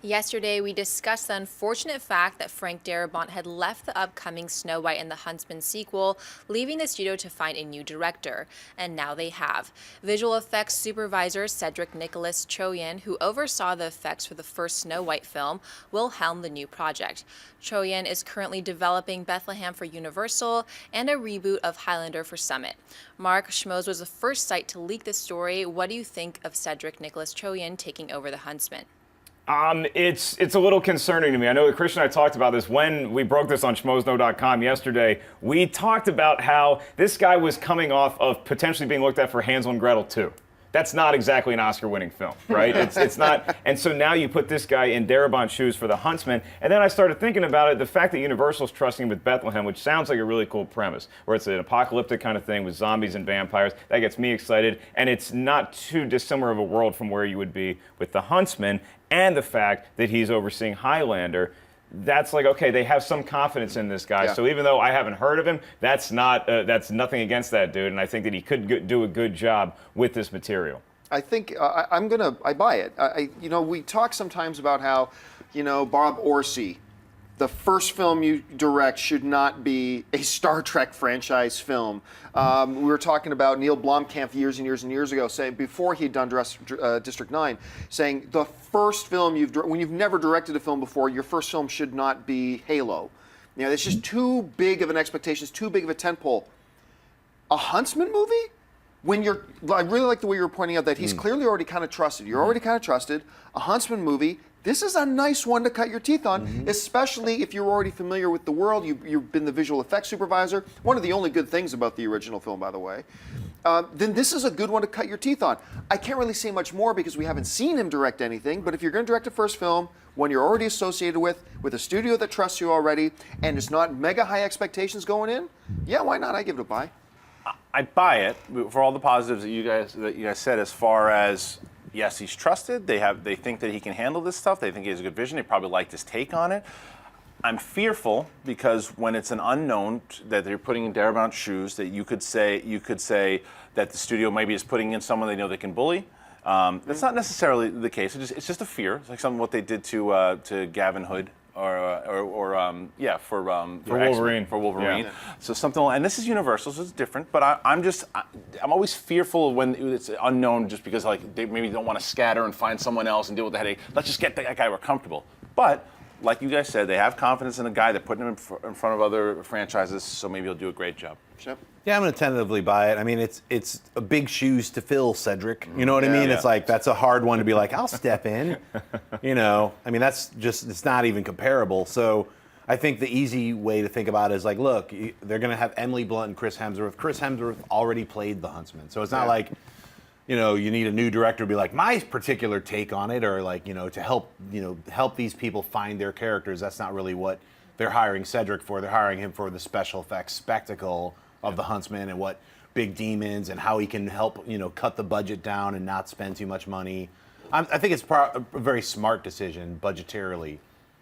Yesterday, we discussed the unfortunate fact that Frank Darbont had left the upcoming Snow White and the Huntsman sequel, leaving the studio to find a new director. And now they have. Visual Effects Supervisor Cedric Nicolas-Troyan, who oversaw the effects for the first Snow White film, will helm the new project. Troyan is currently developing Bethlehem for Universal and a reboot of Highlander for Summit. Mark, Schmoes was the first site to leak this story. What do you think of Cedric Nicolas-Troyan taking over the Huntsman? It's a little concerning to me. I know that Christian and I talked about this when we broke this on schmoesknow.com yesterday. We talked about how this guy was coming off of potentially being looked at for Hansel and Gretel 2. That's not exactly an Oscar-winning film, right? It's not. And so now you put this guy in Darabont's shoes for The Huntsman. And then I started thinking about it, the fact that Universal's trusting him with Bethlehem, which sounds like a really cool premise, where it's an apocalyptic kind of thing with zombies and vampires. That gets me excited. And it's not too dissimilar of a world from where you would be with The Huntsman. And the fact that he's overseeing Highlander. That's like, okay, they have some confidence in this guy. Yeah. So even though I haven't heard of him, that's nothing against that dude. And I think that he could do a good job with this material. I think I buy it. We talk sometimes about how, Bob Orsi, the first film you direct should not be a Star Trek franchise film. We were talking about Neil Blomkamp years and years and years ago, saying before he'd done District 9, saying the first film when you've never directed a film before, your first film should not be Halo. It's just too big of an expectation, it's too big of a tentpole. A Huntsman movie? I really like the way you were pointing out that he's clearly already kind of trusted. You're already kind of trusted. A Huntsman movie. This is a nice one to cut your teeth on, especially if you're already familiar with the world. You've been the visual effects supervisor. One of the only good things about the original film, by the way. Then this is a good one to cut your teeth on. I can't really say much more because we haven't seen him direct anything, but if you're going to direct a first film, one you're already associated with a studio that trusts you already, and it's not mega high expectations going in, yeah, why not? I give it a buy. I buy it for all the positives that you guys said as far as, yes, he's trusted. They think that he can handle this stuff. They think he has a good vision. They probably liked his take on it. I'm fearful because when it's an unknown that they're putting in Darabont's shoes, that you could say that the studio maybe is putting in someone they know they can bully. That's not necessarily the case. It's just a fear. It's like something what they did to Gavin Hood. For Wolverine. For Wolverine. Yeah. So something, and this is Universal, so it's different. But I'm always fearful when it's unknown, just because they maybe don't want to scatter and find someone else and deal with the headache. Let's just get that guy we're comfortable. But like you guys said, they have confidence in a guy. They're putting him in front of other franchises, so maybe he'll do a great job. Yep. Yeah, I'm going to tentatively buy it. I mean, it's a big shoes to fill, Cedric. You know what I mean? Yeah. It's like, that's a hard one to be like, I'll step in. I mean, it's not even comparable. So I think the easy way to think about it is like, look, they're going to have Emily Blunt and Chris Hemsworth. Chris Hemsworth already played the Huntsman. So it's not like, you need a new director to be like, my particular take on it, or like, to help these people find their characters. That's not really what they're hiring Cedric for. They're hiring him for the special effects spectacle of the Huntsman and what big demons and how he can help, cut the budget down and not spend too much money. I think it's a very smart decision budgetarily.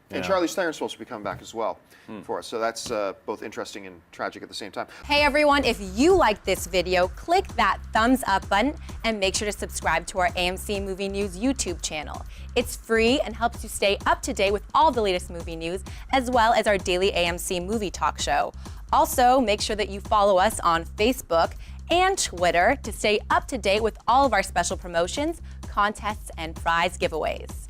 And Charlize Theron's supposed to be coming back as well for us. So that's both interesting and tragic at the same time. Hey everyone, if you liked this video, click that thumbs up button and make sure to subscribe to our AMC Movie News YouTube channel. It's free and helps you stay up to date with all the latest movie news, as well as our daily AMC movie talk show. Also, make sure that you follow us on Facebook and Twitter to stay up to date with all of our special promotions, contests, and prize giveaways.